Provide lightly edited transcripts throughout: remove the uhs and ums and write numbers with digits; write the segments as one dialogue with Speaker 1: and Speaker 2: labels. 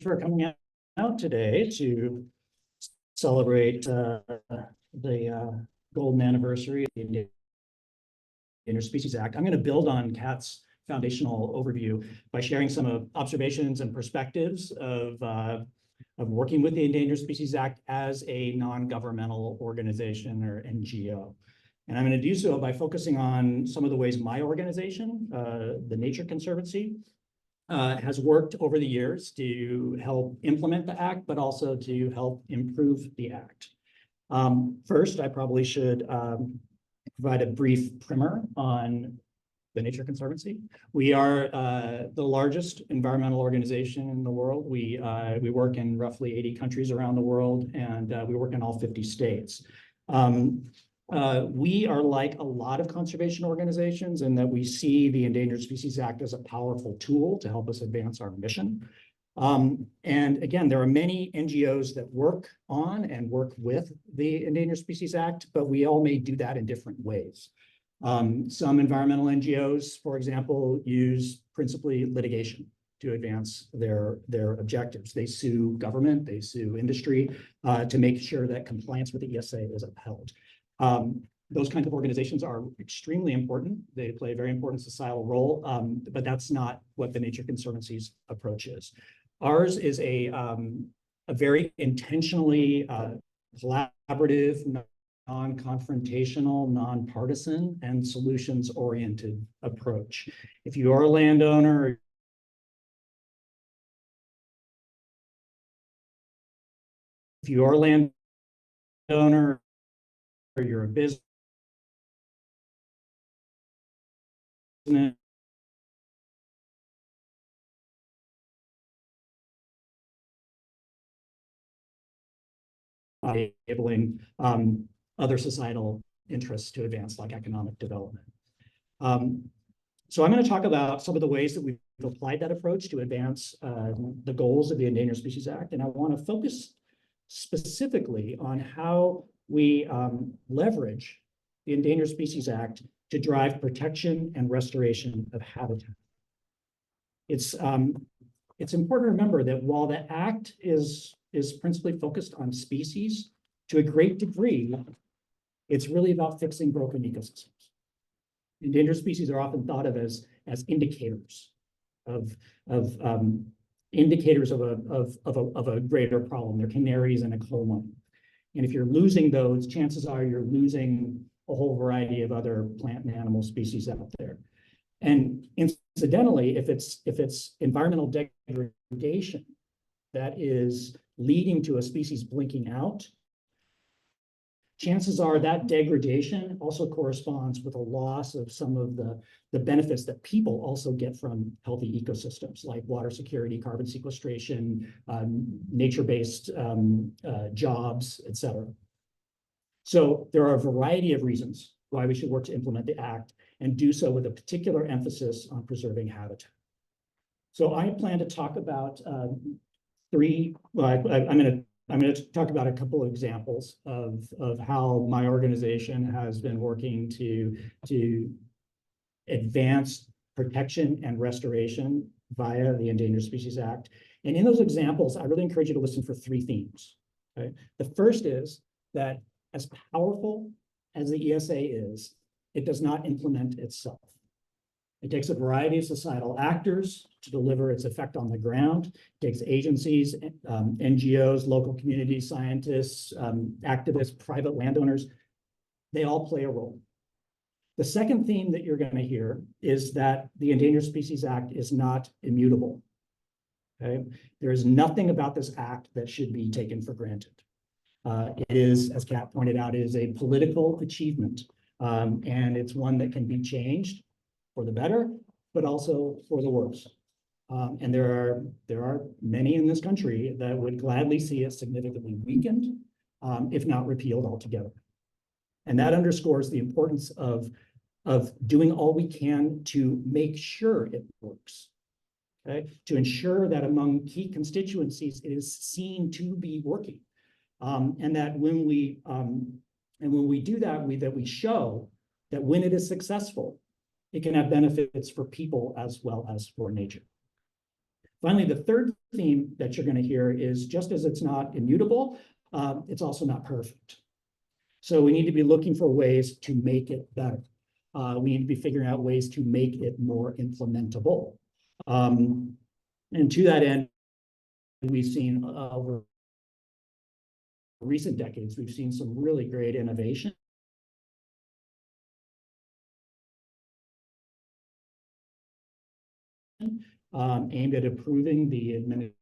Speaker 1: for coming out today to celebrate the golden anniversary of the Endangered Species Act. I'm going to build on Kat's foundational overview by sharing some observations and perspectives of working with the Endangered Species Act as a non-governmental organization or NGO. And I'm going to do so by focusing on some of the ways my organization, the Nature Conservancy, has worked over the years to help implement the Act, but also to help improve the Act. First, I probably should provide a brief primer on the Nature Conservancy. We are the largest environmental organization in the world. We work in roughly 80 countries around the world, and we work in all 50 states. We are like a lot of conservation organizations in that we see the Endangered Species Act as a powerful tool to help us advance our mission. And again, there are many NGOs that work on and work with the Endangered Species Act, but we all may do that in different ways. Some environmental NGOs, for example, use principally litigation to advance their objectives. They sue government, they sue industry to make sure that compliance with the ESA is upheld. Those kinds of organizations are extremely important. They play a very important societal role, but that's not what the Nature Conservancy's approach is. Ours is a very intentionally collaborative, non-confrontational, non-partisan, and solutions-oriented approach. If you are a landowner, or you're a business, enabling other societal interests to advance, like economic development. So I'm going to talk about some of the ways that we've applied that approach to advance the goals of the Endangered Species Act, and I want to focus specifically on how we leverage the Endangered Species Act to drive protection and restoration of habitat. It's important to remember that while the Act is principally focused on species, to a great degree, it's really about fixing broken ecosystems. Endangered species are often thought of as indicators of a greater problem. They're canaries in a coal mine. And if you're losing those, chances are you're losing a whole variety of other plant and animal species out there. And incidentally, if it's environmental degradation that is leading to a species blinking out, chances are that degradation also corresponds with a loss of some of the benefits that people also get from healthy ecosystems, like water security, carbon sequestration, nature-based jobs, et cetera. So there are a variety of reasons why we should work to implement the Act and do so with a particular emphasis on preserving habitat. So I plan to talk about I'm going to talk about a couple of examples of how my organization has been working to advance protection and restoration via the Endangered Species Act. And in those examples, I really encourage you to listen for three themes. Okay? The first is that as powerful as the ESA is, it does not implement itself. It takes a variety of societal actors to deliver its effect on the ground. It takes agencies, NGOs, local community scientists, activists, private landowners. They all play a role. The second theme that you're going to hear is that the Endangered Species Act is not immutable. Okay? There is nothing about this act that should be taken for granted. It is, as Kat pointed out, it is a political achievement, and it's one that can be changed for the better, but also for the worse. And there are many in this country that would gladly see it significantly weakened, if not repealed altogether. And that underscores the importance of doing all we can to make sure it works, okay? To ensure that among key constituencies, it is seen to be working. And that when we do that, we show that when it is successful, it can have benefits for people as well as for nature. Finally, the third theme that you're going to hear is just as it's not immutable, it's also not perfect. So we need to be looking for ways to make it better. We need to be figuring out ways to make it more implementable. And to that end, we've seen over recent decades, we've seen some really great innovation. Aimed at improving the administration.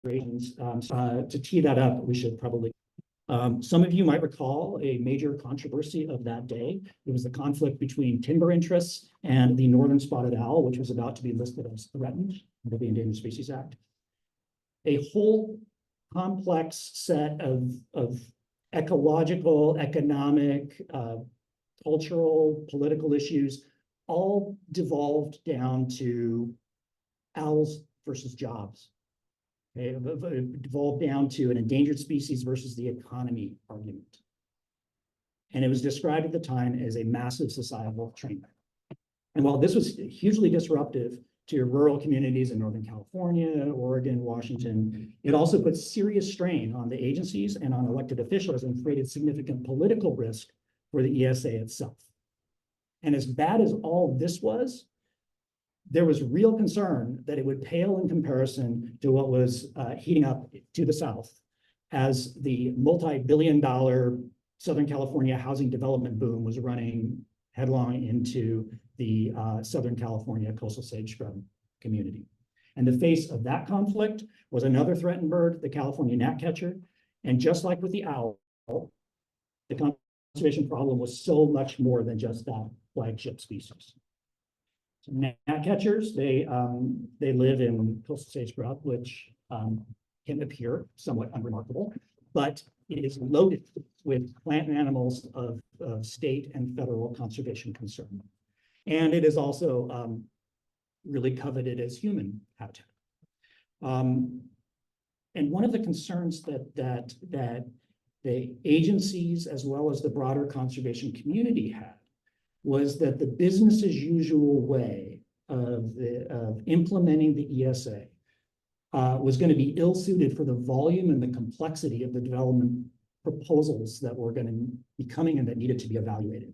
Speaker 1: To tee that up, we should probably. Some of you might recall a major controversy of that day. It was the conflict between timber interests and the northern spotted owl, which was about to be listed as threatened under the Endangered Species Act. A whole complex set of ecological, economic, cultural, political issues all devolved down to owls versus jobs. It devolved down to an endangered species versus the economy argument. And it was described at the time as a massive societal train wreck. And while this was hugely disruptive to rural communities in Northern California, Oregon, Washington, it also put serious strain on the agencies and on elected officials and created significant political risk for the ESA itself. And as bad as all this was, there was real concern that it would pale in comparison to what was heating up to the south as the multi-billion-dollar Southern California housing development boom was running headlong into the Southern California coastal sage scrub community. And the face of that conflict was another threatened bird, the California gnatcatcher. And just like with the owl, the conservation problem was so much more than just that flagship species. So gnatcatchers, they live in coastal sage scrub, which can appear somewhat unremarkable, but it is loaded with plant and animals of state and federal conservation concern. And it is also really coveted as human habitat. And one of the concerns that the agencies as well as the broader conservation community had was that the business as usual way of implementing the ESA was going to be ill-suited for the volume and the complexity of the development proposals that were going to be coming and that needed to be evaluated.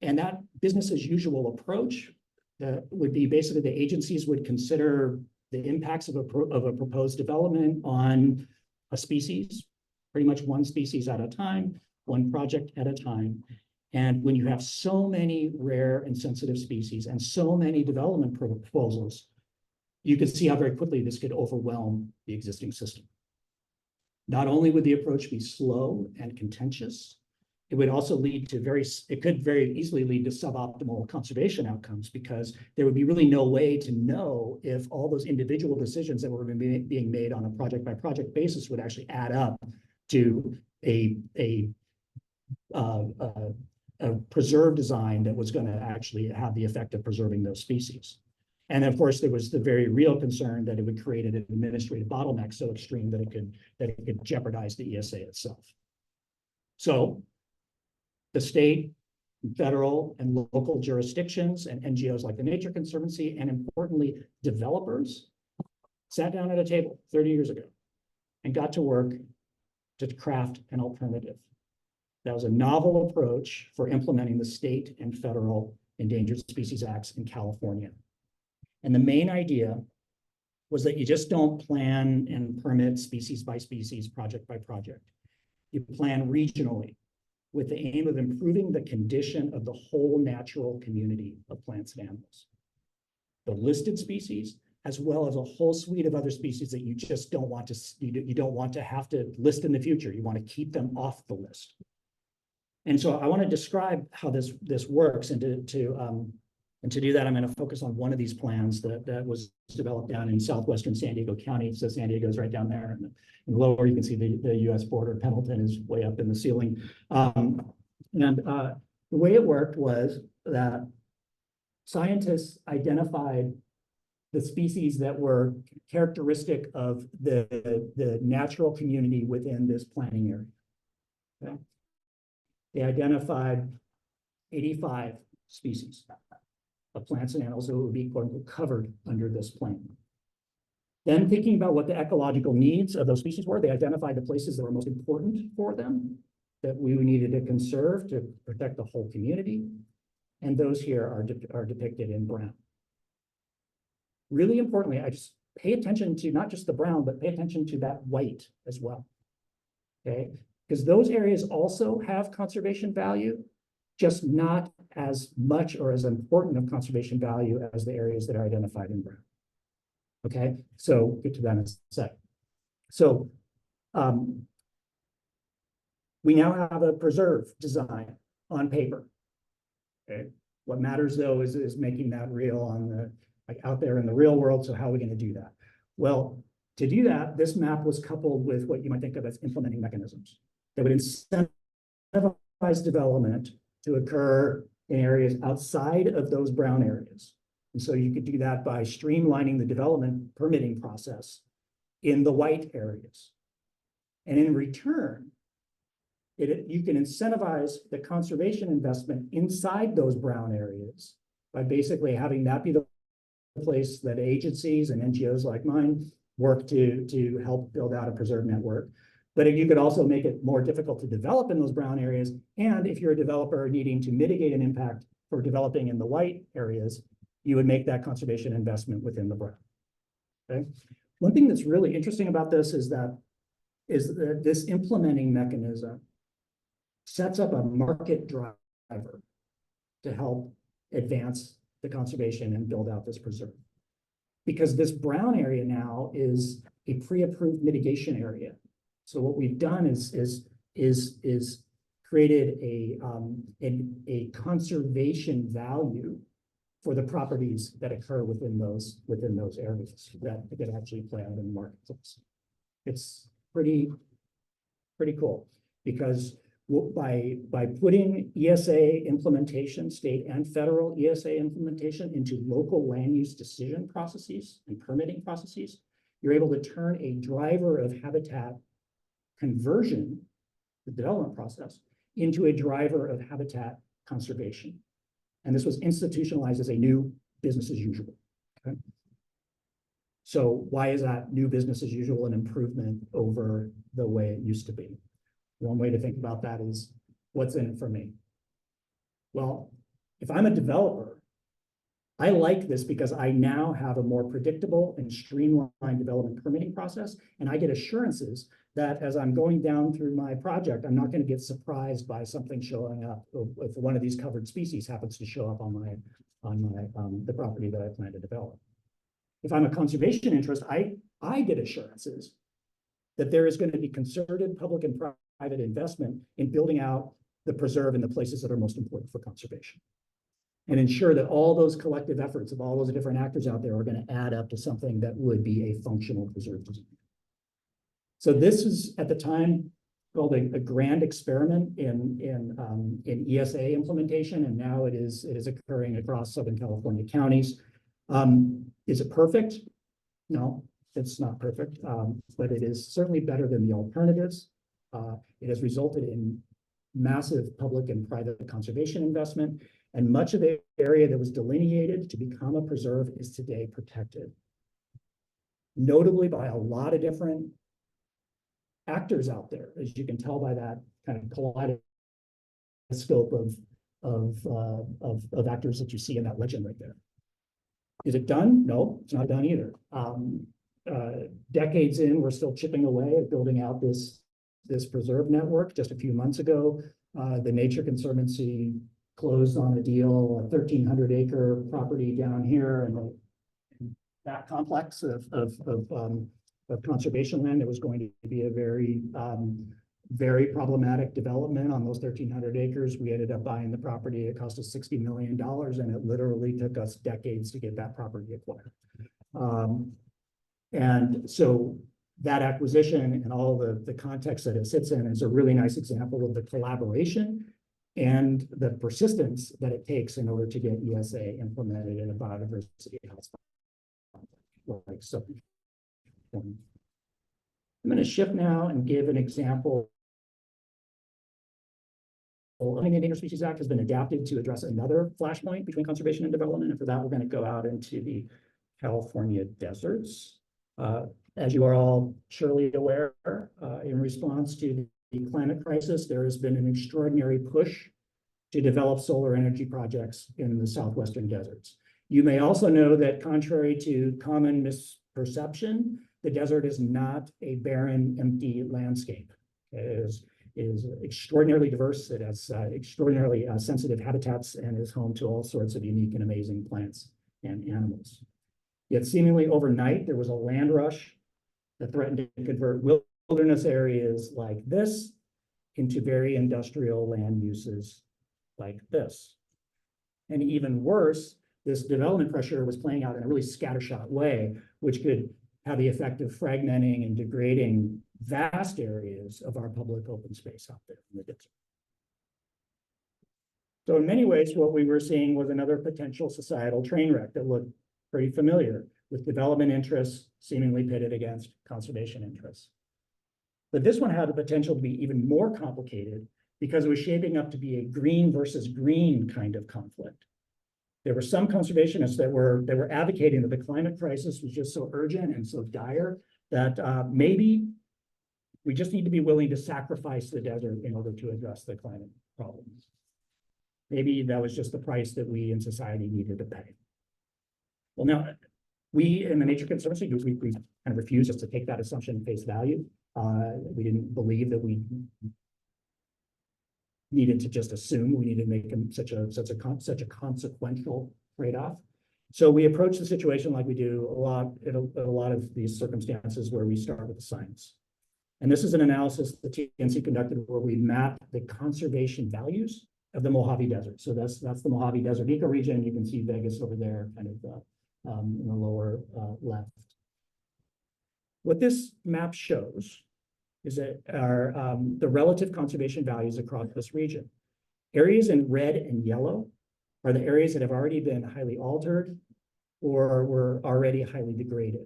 Speaker 1: And that business as usual approach would be basically the agencies would consider the impacts of a proposed development on a species, pretty much one species at a time, one project at a time. And when you have so many rare and sensitive species and so many development proposals, you could see how very quickly this could overwhelm the existing system. Not only would the approach be slow and contentious, it would also lead to it could very easily lead to suboptimal conservation outcomes because there would be really no way to know if all those individual decisions that were being made on a project by project basis would actually add up to a preserve design that was going to actually have the effect of preserving those species. And of course, there was the very real concern that it would create an administrative bottleneck so extreme that it could jeopardize the ESA itself. So the state, federal, and local jurisdictions and NGOs like the Nature Conservancy, and importantly, developers, sat down at a table 30 years ago and got to work to craft an alternative. That was a novel approach for implementing the state and federal Endangered Species Acts in California. And the main idea was that you just don't plan and permit species by species, project by project. You plan regionally with the aim of improving the condition of the whole natural community of plants and animals. The listed species, as well as a whole suite of other species that you just don't want to, you don't want to have to list in the future. You want to keep them off the list. And so I want to describe how this works, and to do that, I'm going to focus on one of these plans that was developed down in southwestern San Diego County. So San Diego is right down there, and in the lower you can see the U.S. border. Pendleton is way up in the ceiling. The way it worked was that scientists identified the species that were characteristic of the natural community within this planning area. Okay? They identified 85 species of plants and animals that would be quote unquote covered under this plan. Then thinking about what the ecological needs of those species were, they identified the places that were most important for them, that we needed to conserve to protect the whole community. And those here are depicted in brown. Really importantly, I just pay attention to not just the brown, but pay attention to that white as well. Okay, because those areas also have conservation value, just not as much or as important of conservation value as the areas that are identified in brown. Okay, so get to that in a sec. So we now have a preserve design on paper. Okay, what matters though is making that real on the out there in the real world. So how are we going to do that? Well, to do that, this map was coupled with what you might think of as implementing mechanisms that would incentivize development to occur in areas outside of those brown areas. And so you could do that by streamlining the development permitting process in the white areas. And in return, you can incentivize the conservation investment inside those brown areas by basically having that be the place that agencies and NGOs like mine work to help build out a preserve network. But you could also make it more difficult to develop in those brown areas. And if you're a developer needing to mitigate an impact for developing in the white areas, you would make that conservation investment within the brown. Okay. One thing that's really interesting about this is that this implementing mechanism sets up a market driver to help advance the conservation and build out this preserve. Because this brown area now is a pre-approved mitigation area. So what we've done is created a conservation value for the properties that occur within those areas that actually play out in the marketplace. It's pretty cool because by putting ESA implementation, state and federal ESA implementation into local land use decision processes and permitting processes, you're able to turn a driver of habitat conversion, the development process, into a driver of habitat conservation. And this was institutionalized as a new business as usual. Okay? So why is that new business as usual an improvement over the way it used to be? One way to think about that is what's in it for me? Well, if I'm a developer, I like this because I now have a more predictable and streamlined development permitting process, and I get assurances that as I'm going down through my project, I'm not going to get surprised by something showing up if one of these covered species happens to show up on the property that I plan to develop. If I'm a conservation interest, I get assurances that there is going to be concerted public and private investment in building out the preserve in the places that are most important for conservation, and ensure that all those collective efforts of all those different actors out there are going to add up to something that would be a functional preserve design. So this is at the time called a grand experiment in ESA implementation, and now it is occurring across Southern California counties. Is it perfect? No, it's not perfect, but it is certainly better than the alternatives. It has resulted in massive public and private conservation investment, and much of the area that was delineated to become a preserve is today protected, notably by a lot of different actors out there, as you can tell by that kind of kaleidoscope of actors that you see in that legend right there. Is it done? No, it's not done either. Decades in, we're still chipping away at building out this preserve network. Just a few months ago, the Nature Conservancy closed on a deal, a 1,300-acre property down here, and that complex of conservation land. It was going to be a very problematic development on those 1,300 acres. We ended up buying the property. It cost us $60 million, and it literally took us decades to get that property acquired. And so that acquisition and all the context that it sits in is a really nice example of the collaboration and the persistence that it takes in order to get ESA implemented in a biodiversity hotspot. Like so. I'm going to shift now and give an example Endangered Species Act has been adapted to address another flashpoint between conservation and development. And for that, we're going to go out into the California deserts. As you are all surely aware, in response to the climate crisis, there has been an extraordinary push to develop solar energy projects in the southwestern deserts. You may also know that contrary to common misperception, the desert is not a barren, empty landscape. It is extraordinarily diverse. It has extraordinarily sensitive habitats and is home to all sorts of unique and amazing plants and animals. Yet seemingly overnight, there was a land rush that threatened to convert wilderness areas like this into very industrial land uses like this. And even worse, this development pressure was playing out in a really scattershot way, which could have the effect of fragmenting and degrading vast areas of our public open space out there in the desert. So in many ways, what we were seeing was another potential societal train wreck that looked pretty familiar, with development interests seemingly pitted against conservation interests. But this one had the potential to be even more complicated because it was shaping up to be a green versus green kind of conflict. There were some conservationists that were advocating that the climate crisis was just so urgent and so dire that maybe we just need to be willing to sacrifice the desert in order to address the climate problems. Maybe that was just the price that we in society needed to pay. Well, now, we in the Nature Conservancy, we kind of refused just to take that assumption at face value. We didn't believe that we needed to just assume we needed to make such a consequential trade-off. So we approach the situation like we do a lot of these circumstances where we start with the science. And this is an analysis the TNC conducted where we mapped the conservation values of the Mojave Desert. So that's the Mojave Desert ecoregion. You can see Vegas over there, kind of in the lower left. What this map shows is that the relative conservation values across this region. Areas in red and yellow are the areas that have already been highly altered or were already highly degraded.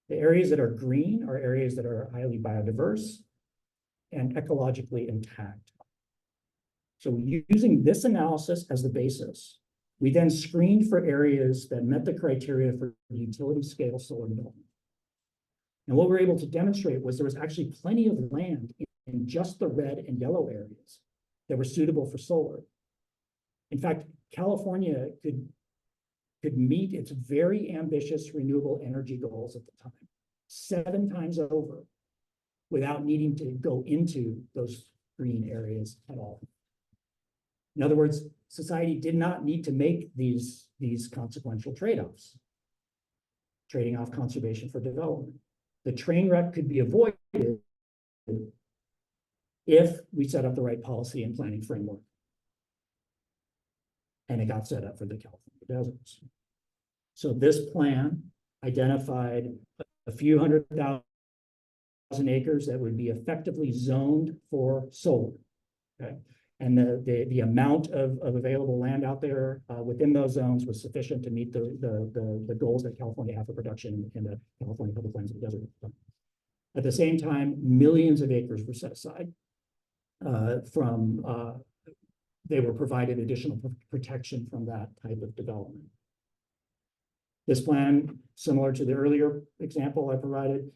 Speaker 1: The areas that are green are areas that are highly biodiverse and ecologically intact. So using this analysis as the basis, we then screened for areas that met the criteria for utility scale solar development. And what we were able to demonstrate was there was actually plenty of land in just the red and yellow areas that were suitable for solar. In fact, California could meet its very ambitious renewable energy goals at the time, 7 times over, without needing to go into those green areas at all. In other words, society did not need to make these consequential trade-offs, trading off conservation for development. The train wreck could be avoided if we set up the right policy and planning framework. And it got set up for the California deserts. So this plan identified a few 100,000 acres that would be effectively zoned for solar. Okay. And the amount of available land out there within those zones was sufficient to meet the goals that California had for production in the California Public Lands of the Desert. At the same time, millions of acres were set aside they were provided additional protection from that type of development. This plan, similar to the earlier example I provided,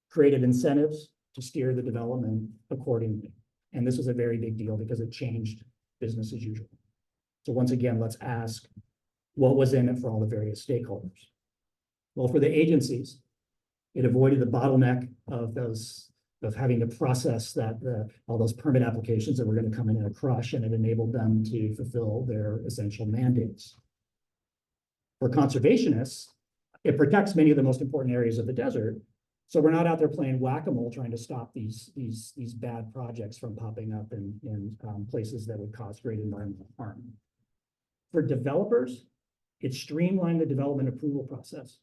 Speaker 1: created incentives to steer the development accordingly. And this was a very big deal because it changed business as usual. So once again, let's ask, what was in it for all the various stakeholders? Well, for the agencies, it avoided the bottleneck of having to process all those permit applications that were going to come in a crush, and it enabled them to fulfill their essential mandates. For conservationists, it protects many of the most important areas of the desert. So we're not out there playing whack-a-mole trying to stop these bad projects from popping up in places that would cause great environmental harm. For developers, it streamlined the development approval process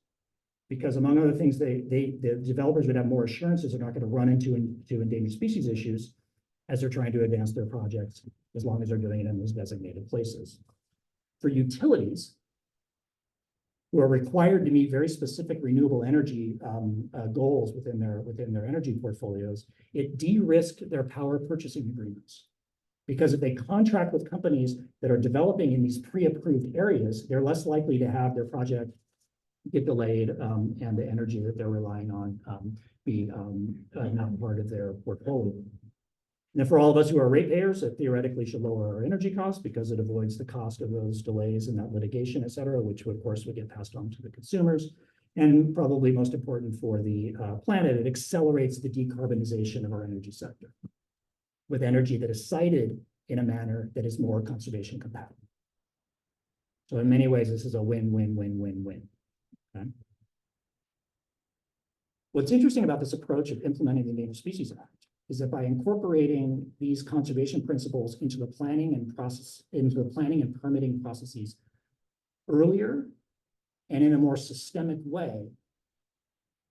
Speaker 1: because, among other things, the developers would have more assurances they're not going to run into endangered species issues as they're trying to advance their projects, as long as they're doing it in those designated places. For utilities, who are required to meet very specific renewable energy goals within their energy portfolios, it de-risked their power purchasing agreements. Because if they contract with companies that are developing in these pre-approved areas, they're less likely to have their project get delayed and the energy that they're relying on be not part of their portfolio. And for all of us who are ratepayers, it theoretically should lower our energy costs because it avoids the cost of those delays and that litigation, et cetera, which of course would get passed on to the consumers. And probably most important for the planet, it accelerates the decarbonization of our energy sector with energy that is sited in a manner that is more conservation compatible. So in many ways, this is a win-win-win-win-win. Okay? What's interesting about this approach of implementing the Endangered Species Act is that by incorporating these conservation principles into the planning and permitting processes earlier and in a more systemic way,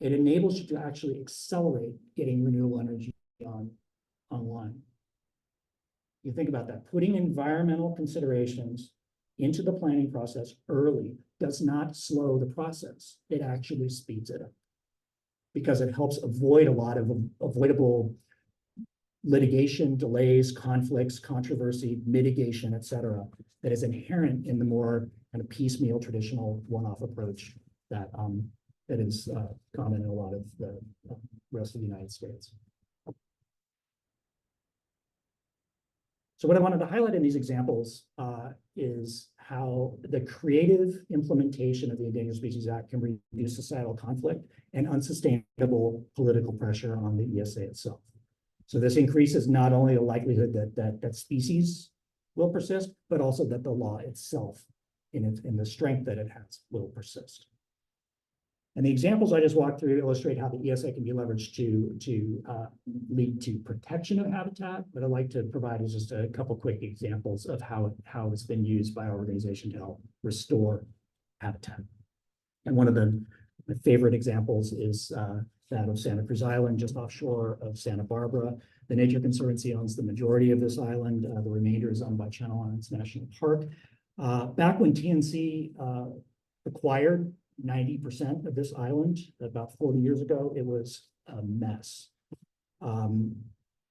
Speaker 1: it enables you to actually accelerate getting renewable energy online. You think about that, putting environmental considerations into the planning process early does not slow the process. It actually speeds it up because it helps avoid a lot of avoidable litigation, delays, conflicts, controversy, mitigation, et cetera, that is inherent in the more kind of piecemeal traditional one-off approach that is common in a lot of the rest of the United States. So what I wanted to highlight in these examples is how the creative implementation of the Endangered Species Act can reduce societal conflict and unsustainable political pressure on the ESA itself. So this increases not only the likelihood that species will persist, but also that the law itself, in the strength that it has, will persist. And the examples I just walked through illustrate how the ESA can be leveraged to lead to protection of habitat. What I'd like to provide is just a couple quick examples of how it's been used by our organization to help restore habitat. And one of my favorite examples is that of Santa Cruz Island, just offshore of Santa Barbara. The Nature Conservancy owns the majority of this island. The remainder is owned by Channel Islands National Park. Back when TNC acquired 90% of this island about 40 years ago, it was a mess.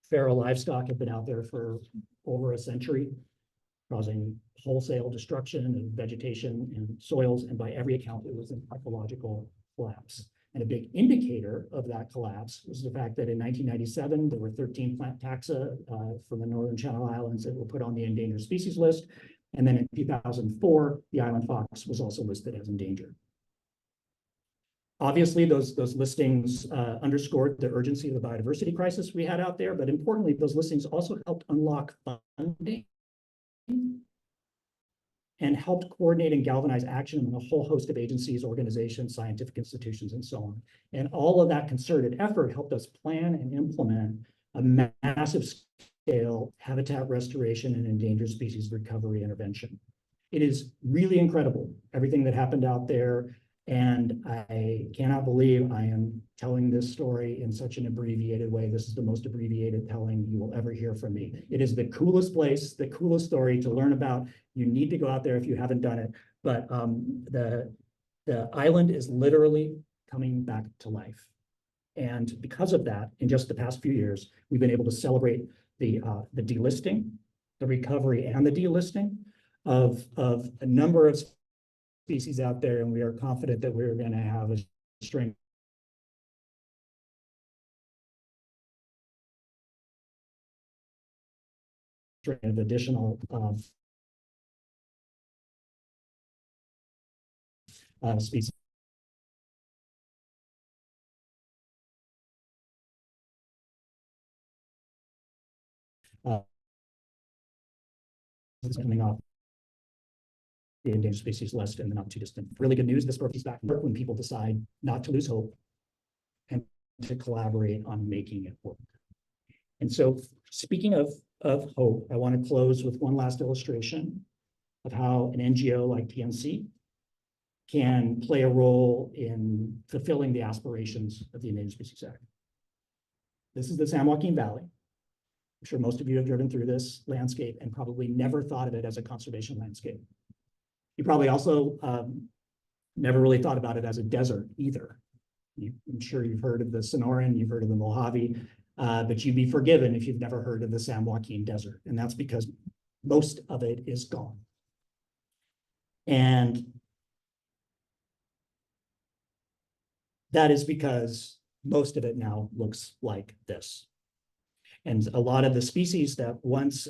Speaker 1: Feral livestock have been out there for over a century, causing wholesale destruction of vegetation and soils, and by every account, it was an ecological collapse. And a big indicator of that collapse was the fact that in 1997, there were 13 plant taxa from the Northern Channel Islands that were put on the endangered species list. And then in 2004, the island fox was also listed as endangered. Obviously, those listings underscored the urgency of the biodiversity crisis we had out there, but importantly, those listings also helped unlock funding and helped coordinate and galvanize action among a whole host of agencies, organizations, scientific institutions, and so on. And all of that concerted effort helped us plan and implement a massive scale habitat restoration and endangered species recovery intervention. It is really incredible, everything that happened out there. And I cannot believe I am telling this story in such an abbreviated way. This is the most abbreviated telling you will ever hear from me. It is the coolest place, the coolest story to learn about. You need to go out there if you haven't done it. But the island is literally coming back to life. And because of that, in just the past few years, we've been able to celebrate the delisting, the recovery, and the delisting of a number of species out there, and we are confident that we're going to have a string of additional species. Coming off the endangered species list in the not too distant. Really good news, this program is back when people decide not to lose hope and to collaborate on making it work. And so speaking of hope, I want to close with one last illustration of how an NGO like TNC can play a role in fulfilling the aspirations of the Endangered Species Act. This is the San Joaquin Valley. I'm sure most of you have driven through this landscape and probably never thought of it as a conservation landscape. You probably also never really thought about it as a desert either. I'm sure you've heard of the Sonoran, you've heard of the Mojave. but you'd be forgiven if you've never heard of the San Joaquin Desert, and that's because most of it is gone. And that is because most of it now looks like this. And a lot of the species that once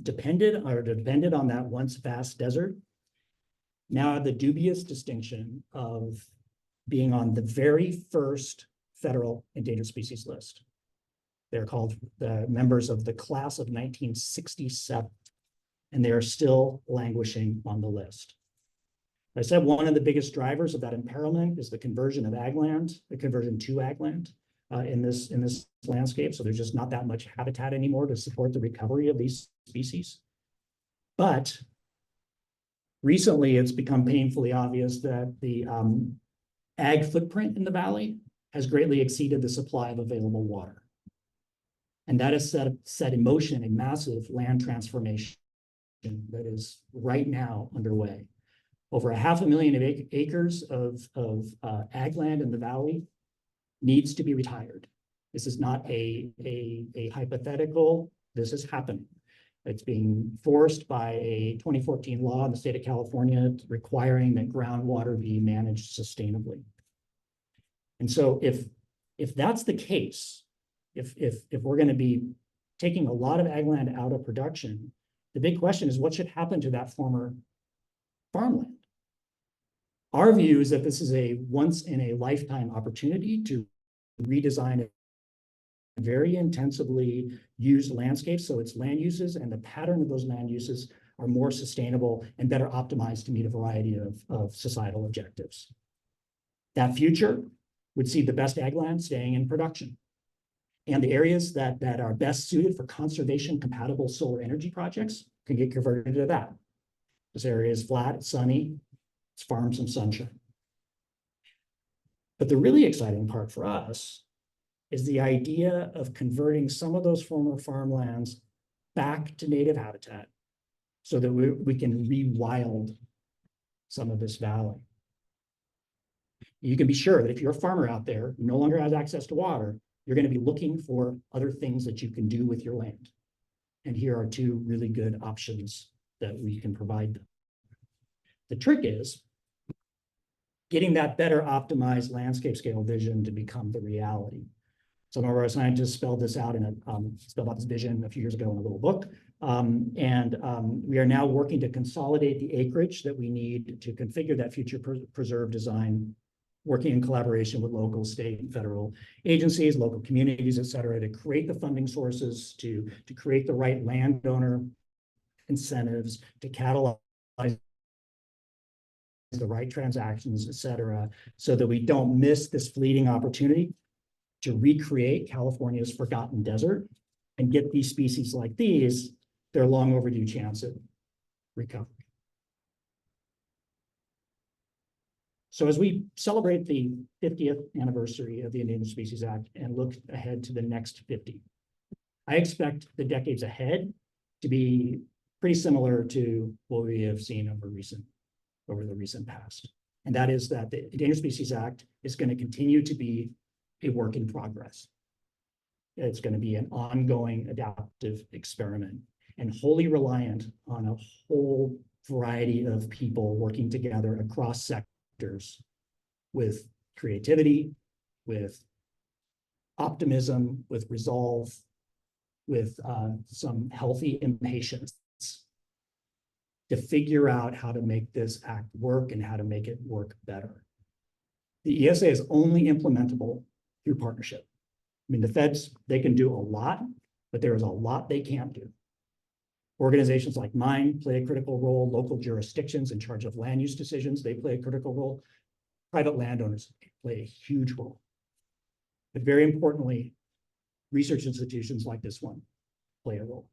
Speaker 1: depended on that once vast desert now have the dubious distinction of being on the very first federal endangered species list. They're called the members of the class of 1967, and they are still languishing on the list. I said one of the biggest drivers of that imperilment is the conversion of ag land, the conversion to ag land in this landscape. So there's just not that much habitat anymore to support the recovery of these species. But recently, it's become painfully obvious that the ag footprint in the valley has greatly exceeded the supply of available water. And that has set in motion a massive land transformation that is right now underway. Over 500,000 acres of ag land in the valley needs to be retired. This is not a hypothetical. This is happening. It's being forced by a 2014 law in the state of California requiring that groundwater be managed sustainably. And so if that's the case, if we're going to be taking a lot of ag land out of production, the big question is what should happen to that former farmland? Our view is that this is a once in a lifetime opportunity to redesign a very intensively used landscape, so its land uses and the pattern of those land uses are more sustainable and better optimized to meet a variety of societal objectives. That future would see the best ag land staying in production. And the areas that are best suited for conservation compatible solar energy projects can get converted into that. This area is flat, it's sunny, it's farm some sunshine. But the really exciting part for us is the idea of converting some of those former farmlands back to native habitat so that we can rewild some of this valley. You can be sure that if you're a farmer out there who no longer has access to water, you're going to be looking for other things that you can do with your land. And here are two really good options that we can provide them. The trick is getting that better optimized landscape scale vision to become the reality. Some of our scientists spelled this out spelled out this vision a few years ago in a little book. We are now working to consolidate the acreage that we need to configure that future preserve design, working in collaboration with local, state, and federal agencies, local communities, et cetera, to create the funding sources, to create the right landowner incentives, to catalyze the right transactions, et cetera, so that we don't miss this fleeting opportunity to recreate California's forgotten desert and get these species like these their long overdue chance at recovery. So as we celebrate the 50th anniversary of the Endangered Species Act and look ahead to the next 50, I expect the decades ahead to be pretty similar to what we have seen over the recent past. And that is that the Endangered Species Act is going to continue to be a work in progress. It's going to be an ongoing adaptive experiment and wholly reliant on a whole variety of people working together across sectors with creativity, with optimism, with resolve, with some healthy impatience to figure out how to make this act work and how to make it work better. The ESA is only implementable through partnership. I mean, the feds, they can do a lot, but there is a lot they can't do. Organizations like mine play a critical role. Local jurisdictions in charge of land use decisions, they play a critical role. Private landowners play a huge role. But very importantly, research institutions like this one play a role.